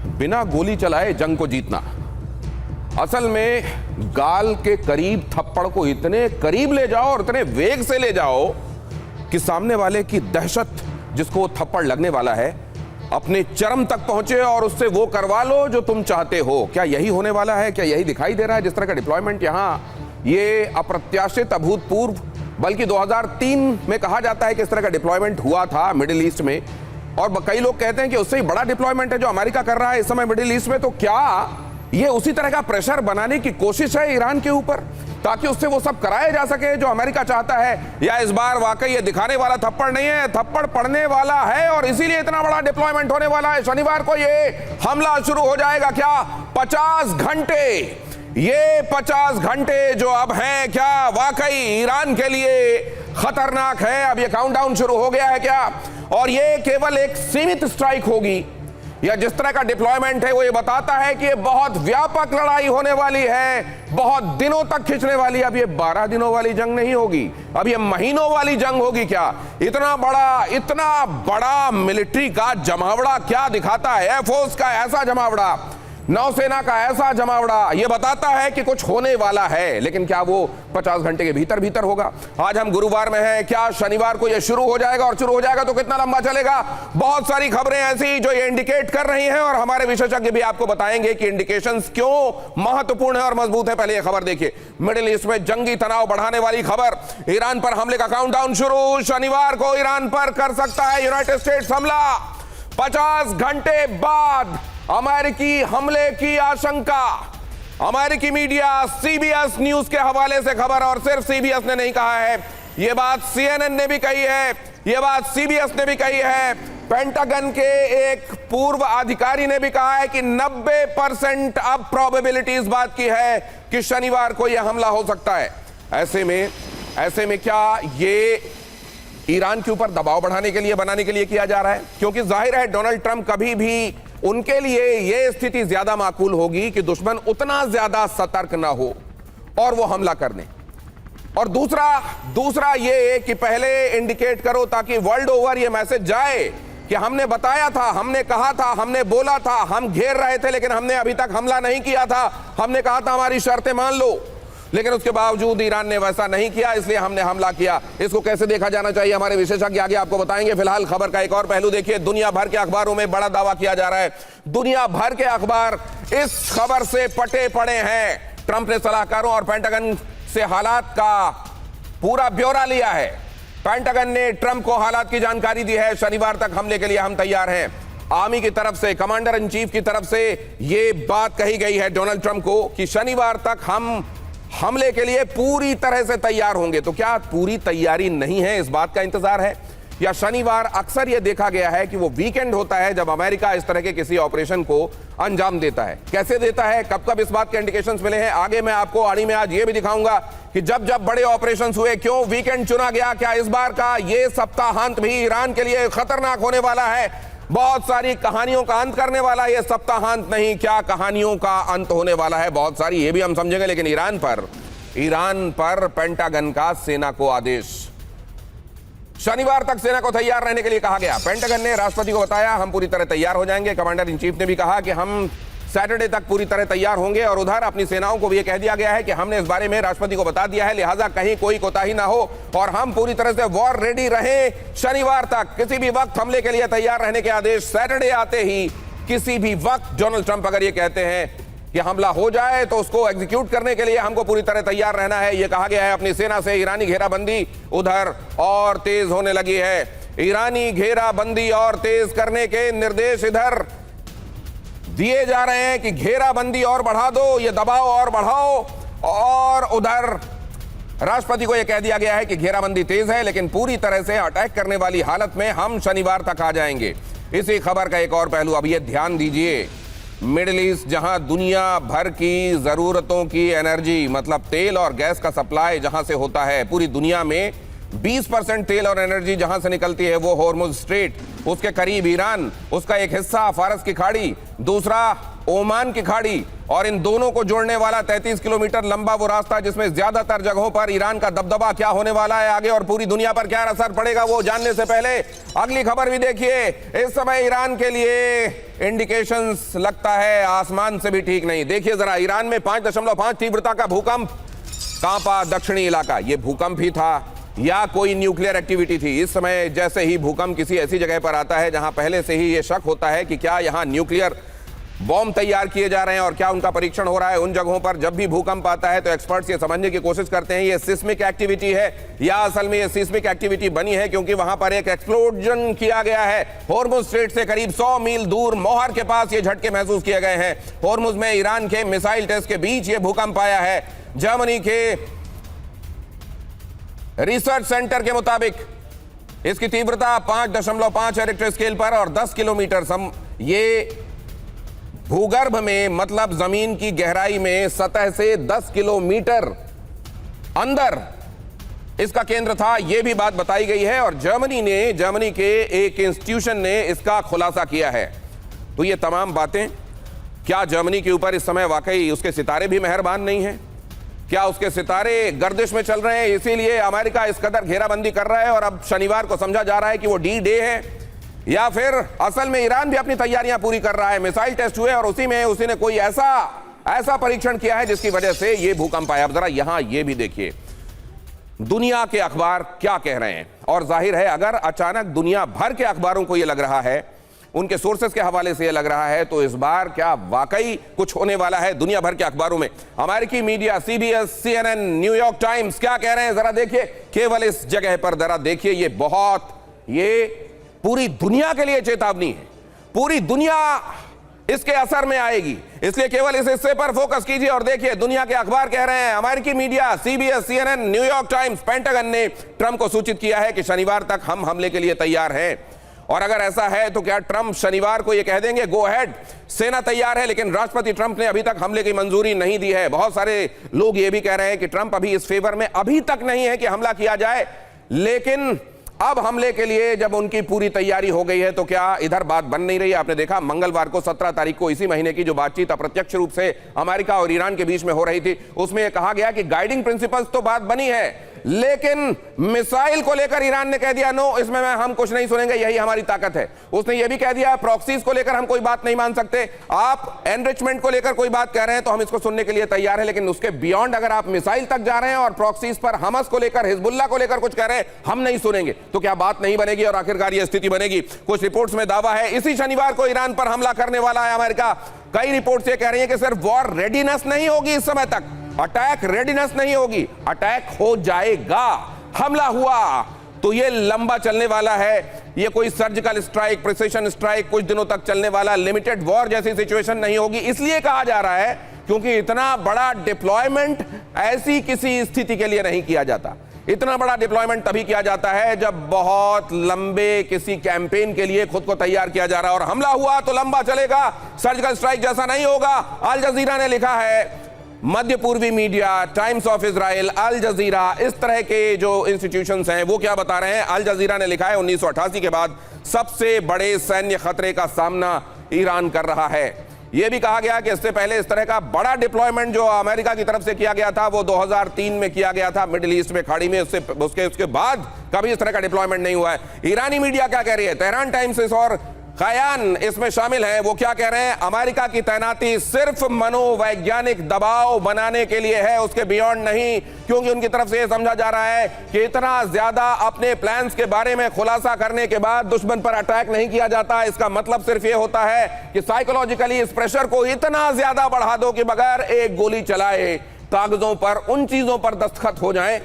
बिना गोली चलाए जंग को जीतना। असल में गाल के करीब थप्पड़ को इतने करीब ले जाओ और इतने वेग से ले जाओ कि सामने वाले की दहशत, जिसको थप्पड़ लगने वाला है, अपने चरम तक पहुंचे और उससे वो करवा लो जो तुम चाहते हो। क्या यही होने वाला है? क्या यही दिखाई दे रहा है? जिस तरह का डिप्लॉयमेंट यहां, ये अप्रत्याशित, अभूतपूर्व, बल्कि 2003 में कहा जाता है कि इस तरह का डिप्लॉयमेंट हुआ था मिडिल ईस्ट में, और कई लोग कहते हैं कि उससे ही बड़ा डिप्लॉयमेंट है जो अमेरिका कर रहा है इस समय मिडिल ईस्ट में। तो क्या ये उसी तरह का प्रेशर बनाने की कोशिश है ईरान के ऊपर, ताकि उससे वो सब कराया जा सके जो अमेरिका चाहता है? या इस बार वाकई ये दिखाने वाला थप्पड़ नहीं है, थप्पड़ पड़ने वाला है और इसीलिए इतना बड़ा डिप्लॉयमेंट होने वाला है? शनिवार को ये हमला शुरू हो जाएगा क्या? 50 घंटे, ये 50 घंटे जो अब हैं, क्या वाकई ईरान के लिए खतरनाक है? अब ये काउंटडाउन शुरू हो गया है क्या? और ये केवल एक सीमित स्ट्राइक होगी, या जिस तरह का डिप्लॉयमेंट है वो ये बताता है कि ये बहुत व्यापक लड़ाई होने वाली है, बहुत दिनों तक खिंचने वाली। अब ये 12 दिनों वाली जंग नहीं होगी, अब ये महीनों वाली जंग होगी क्या? इतना बड़ा मिलिट्री का जमावड़ा क्या दिखाता है? एयरफोर्स का ऐसा जमावड़ा, नौसेना का ऐसा जमावड़ा, ये बताता है कि कुछ होने वाला है। लेकिन क्या वो 50 घंटे के भीतर होगा? आज हम गुरुवार में हैं, क्या शनिवार को ये शुरू हो जाएगा? और शुरू हो जाएगा तो कितना लंबा चलेगा? बहुत सारी खबरें ऐसी जो ये इंडिकेट कर रही हैं, और हमारे विशेषज्ञ भी आपको बताएंगे कि इंडिकेशंस क्यों महत्वपूर्ण है और मजबूत है। पहले ये खबर देखिए, मिडिल ईस्ट में जंगी तनाव बढ़ाने वाली खबर। ईरान पर हमले का काउंटडाउन शुरू। शनिवार को ईरान पर कर सकता है यूनाइटेड स्टेट्स हमला। 50 घंटे बाद अमेरिकी हमले की आशंका। अमेरिकी मीडिया सीबीएस न्यूज के हवाले से खबर, और सिर्फ सीबीएस ने नहीं कहा है, यह बात सीएनएन ने भी कही है, यह बात सीबीएस ने भी कही है। पेंटागन के एक पूर्व अधिकारी ने भी कहा है कि 90% अब प्रोबेबिलिटी इस बात की है कि शनिवार को यह हमला हो सकता है। ऐसे में क्या ये ईरान के ऊपर दबाव बनाने के लिए किया जा रहा है? क्योंकि जाहिर है डोनाल्ड ट्रंप कभी भी, उनके लिए यह स्थिति ज्यादा माकूल होगी कि दुश्मन उतना ज्यादा सतर्क ना हो और वो हमला करने। और दूसरा ये कि पहले इंडिकेट करो ताकि वर्ल्ड ओवर ये मैसेज जाए कि हमने बताया था, हमने कहा था, हमने बोला था, हम घेर रहे थे, लेकिन हमने अभी तक हमला नहीं किया था, हमने कहा था हमारी शर्तें मान लो, लेकिन उसके बावजूद ईरान ने वैसा नहीं किया, इसलिए हमने हमला किया। इसको कैसे देखा जाना चाहिए, हमारे विशेषज्ञ आगे आपको बताएंगे। फिलहाल खबर का एक और पहलू देखिए। दुनिया भर के अखबारों में बड़ा दावा किया जा रहा है, दुनिया भर के अखबार इस खबर से पटे पड़े हैं। ट्रंप ने सलाहकारों और पेंटागन से हालात का पूरा ब्यौरा लिया है। पेंटागन ने ट्रंप को हालात की जानकारी दी है। शनिवार तक हमले के लिए हम तैयार हैं। आर्मी की तरफ से, कमांडर इन चीफ की तरफ से यह बात कही गई है डोनाल्ड ट्रंप को कि शनिवार तक हम हमले के लिए पूरी तरह से तैयार होंगे। तो क्या पूरी तैयारी नहीं है, इस बात का इंतजार है? या शनिवार अक्सर यह देखा गया है कि वो वीकेंड होता है जब अमेरिका इस तरह के किसी ऑपरेशन को अंजाम देता है? कैसे देता है, कब इस बात के इंडिकेशंस मिले हैं, आगे मैं आपको आड़ी में आज ये भी दिखाऊंगा कि जब बड़े ऑपरेशंस हुए क्यों वीकेंड चुना गया। क्या इस बार का ये सप्ताहांत भी ईरान के लिए खतरनाक होने वाला है? बहुत सारी कहानियों का अंत करने वाला है ये सप्ताहांत। नहीं, क्या कहानियों का अंत होने वाला है बहुत सारी, ये भी हम समझेंगे। लेकिन ईरान पर पेंटागन का सेना को आदेश, शनिवार तक सेना को तैयार रहने के लिए कहा गया। पेंटागन ने राष्ट्रपति को बताया हम पूरी तरह तैयार हो जाएंगे। कमांडर इन चीफ ने भी कहा कि हम सैटरडे तक पूरी तरह तैयार होंगे, और उधर अपनी सेनाओं को भी यह कह दिया गया है कि हमने इस बारे में राष्ट्रपति को बता दिया है, लिहाजा कहीं कोई कोताही ना हो और हम पूरी तरह से वॉर रेडी रहें। शनिवार तक किसी भी वक्त हमले के लिए तैयार रहने के आदेश। सैटरडे आते ही किसी भी वक्त डोनाल्ड ट्रंप अगर ये कहते हैं कि हमला हो जाए तो उसको एग्जीक्यूट करने के लिए हमको पूरी तरह तैयार रहना है, यह कहा गया है अपनी सेना से। ईरानी घेराबंदी उधर और तेज होने लगी है। ईरानी घेराबंदी और तेज करने के निर्देश इधर दिए जा रहे हैं कि घेराबंदी और बढ़ा दो, ये दबाव और बढ़ाओ। और उधर राष्ट्रपति को यह कह दिया गया है कि घेराबंदी तेज है, लेकिन पूरी तरह से अटैक करने वाली हालत में हम शनिवार तक आ जाएंगे। इसी खबर का एक और पहलू, अब ये ध्यान दीजिए, मिडिल ईस्ट जहां दुनिया भर की जरूरतों की एनर्जी, मतलब तेल और गैस का सप्लाई जहां से होता है, पूरी दुनिया में 20% तेल और एनर्जी जहां से निकलती है वो हॉर्मुज स्ट्रेट, उसके करीब ईरान, उसका एक हिस्सा फारस की खाड़ी, दूसरा ओमान की खाड़ी, और इन दोनों को जोड़ने वाला 33 किलोमीटर लंबा वो रास्ता जिसमें ज्यादातर जगहों पर ईरान का दबदबा क्या होने वाला है आगे और पूरी दुनिया पर क्या असर पड़ेगा वो जानने से पहले अगली खबर भी देखिए। इस समय ईरान के लिए इंडिकेशंस लगता है आसमान से भी ठीक नहीं। देखिए जरा, ईरान में 5.5 तीव्रता का भूकंप कांपा दक्षिणी इलाका। ये भूकंप ही था या कोई न्यूक्लियर एक्टिविटी थी? इस समय जैसे ही भूकंप किसी ऐसी जगह पर आता है जहां पहले से ही ये शक होता है कि क्या यहां न्यूक्लियर बॉम्ब तैयार किए जा रहे हैं और क्या उनका परीक्षण हो रहा है, उन जगहों पर जब भी भूकंप आता है तो एक्सपर्ट्स ये समझने की कोशिश करते हैं ये सिस्मिक एक्टिविटी है या असल में ये सिस्मिक एक्टिविटी बनी है क्योंकि वहां पर एक एक्सप्लोजन किया गया है। होर्मुज स्ट्रेट से करीब 100 मील दूर मोहर के पास ये झटके महसूस किए गए हैं। होर्मुज में ईरान के मिसाइल टेस्ट के बीच ये भूकंप आया है। जर्मनी के रिसर्च सेंटर के मुताबिक इसकी तीव्रता 5.5 रिक्टर स्केल पर और 10 किलोमीटर ये भूगर्भ में मतलब जमीन की गहराई में सतह से 10 किलोमीटर अंदर इसका केंद्र था, यह भी बात बताई गई है और जर्मनी के एक इंस्टीट्यूशन ने इसका खुलासा किया है। तो ये तमाम बातें, क्या जर्मनी के ऊपर इस समय वाकई उसके सितारे भी मेहरबान नहीं हैं? क्या उसके सितारे गर्दिश में चल रहे हैं इसीलिए अमेरिका इस कदर घेराबंदी कर रहा है और अब शनिवार को समझा जा रहा है कि वो डी डे है? या फिर असल में ईरान भी अपनी तैयारियां पूरी कर रहा है? मिसाइल टेस्ट हुए और उसी में उसी ने कोई ऐसा परीक्षण किया है जिसकी वजह से यह भूकंप आया। अब जरा यहां यह भी देखिए दुनिया के अखबार क्या कह रहे हैं। और जाहिर है अगर अचानक दुनिया भर के अखबारों को यह लग रहा है, उनके सोर्सेस के हवाले से यह लग रहा है, तो इस बार क्या वाकई कुछ होने वाला है दुनिया भर के अखबारों में? अमेरिकी media CBS, CNN, New York times क्या कह रहे हैं जरा देखिए। केवल इस जगह पर जरा देखिए, ये पूरी दुनिया के लिए चेतावनी है। पूरी दुनिया इसके असर में आएगी, इसलिए केवल इस हिस्से पर फोकस कीजिए और देखिए दुनिया के अखबार कह रहे हैं। अमेरिकी media CBS, CNN, New York times, pentagon ने ट्रंप को सूचित किया है कि शनिवार तक हम हमले के लिए तैयार हैं। और अगर ऐसा है तो क्या ट्रंप शनिवार को यह कह देंगे गो अहेड, सेना तैयार है? लेकिन राष्ट्रपति ट्रंप ने अभी तक हमले की मंजूरी नहीं दी है। बहुत सारे लोग यह भी कह रहे हैं कि ट्रंप अभी इस फेवर में अभी तक नहीं है कि हमला किया जाए, लेकिन अब हमले के लिए जब उनकी पूरी तैयारी हो गई है तो क्या इधर बात बन नहीं रही है? आपने देखा मंगलवार को 17 तारीख को इसी महीने की जो बातचीत अप्रत्यक्ष रूप से अमेरिका और ईरान के बीच में हो रही थी उसमें यह कहा गया कि गाइडिंग प्रिंसिपल्स तो बात बनी है, लेकिन मिसाइल को लेकर ईरान ने कह दिया नो, इसमें हम कुछ नहीं सुनेंगे, यही हमारी ताकत है। उसने यह भी कह दिया प्रॉक्सीज को लेकर हम कोई बात नहीं मान सकते, आप एनरिचमेंट को लेकर कोई बात कह रहे हैं तो हम इसको सुनने के लिए तैयार है, लेकिन उसके बियॉन्ड अगर आप मिसाइल तक जा रहे हैं और प्रॉक्सीज पर हमस को लेकर हिजबुल्लाह को लेकर कुछ कह रहे हैं हम नहीं सुनेंगे, तो क्या बात नहीं बनेगी और आखिरकार यह स्थिति बनेगी? कुछ रिपोर्ट्स में दावा है इसी शनिवार को ईरान पर हमला करने वाला है अमेरिका। कई रिपोर्ट्स ये कह रही है कि सिर्फ वॉर रेडीनेस नहीं होगी, इस समय तक अटैक रेडीनेस नहीं होगी, अटैक हो जाएगा। हमला हुआ तो ये लंबा चलने वाला है, ये कोई सर्जिकल स्ट्राइक, प्रिसिशन स्ट्राइक कुछ दिनों तक चलने वाला लिमिटेड वॉर जैसी सिचुएशन नहीं होगी। इसलिए कहा जा रहा है क्योंकि इतना बड़ा डिप्लॉयमेंट ऐसी किसी स्थिति के लिए नहीं किया जाता। इतना बड़ा डिप्लॉयमेंट तभी किया जाता है जब बहुत लंबे किसी कैंपेन के लिए खुद को तैयार किया जा रहा है। और हमला हुआ तो लंबा चलेगा, सर्जिकल स्ट्राइक जैसा नहीं होगा। अल जजीरा ने लिखा है, मध्य पूर्वी मीडिया, टाइम्स ऑफ इजराइल, अल जजीरा, इस तरह के जो इंस्टीट्यूशंस हैं वो क्या बता रहे हैं? अल जजीरा ने लिखा है 1988 के बाद सबसे बड़े सैन्य खतरे का सामना ईरान कर रहा है। यह भी कहा गया कि इससे पहले इस तरह का बड़ा डिप्लॉयमेंट जो अमेरिका की तरफ से किया गया था वो 2003 में किया गया था मिडिल ईस्ट में, खाड़ी में। उसके बाद कभी इस तरह का डिप्लॉयमेंट नहीं हुआ है। ईरानी मीडिया क्या कह रही है? तेहरान टाइम्स और खयान इसमें शामिल है। वो क्या कह रहे हैं? अमेरिका की तैनाती सिर्फ मनोवैज्ञानिक दबाव बनाने के लिए है, उसके बियॉन्ड नहीं, क्योंकि उनकी तरफ से यह समझा जा रहा है कि इतना ज्यादा अपने प्लान्स के बारे में खुलासा करने के बाद दुश्मन पर अटैक नहीं किया जाता। इसका मतलब सिर्फ यह होता है कि साइकोलॉजिकली इस प्रेशर को इतना ज्यादा बढ़ा दो कि बगैर एक गोली चलाए कागजों पर उन चीजों पर दस्तखत हो जाएं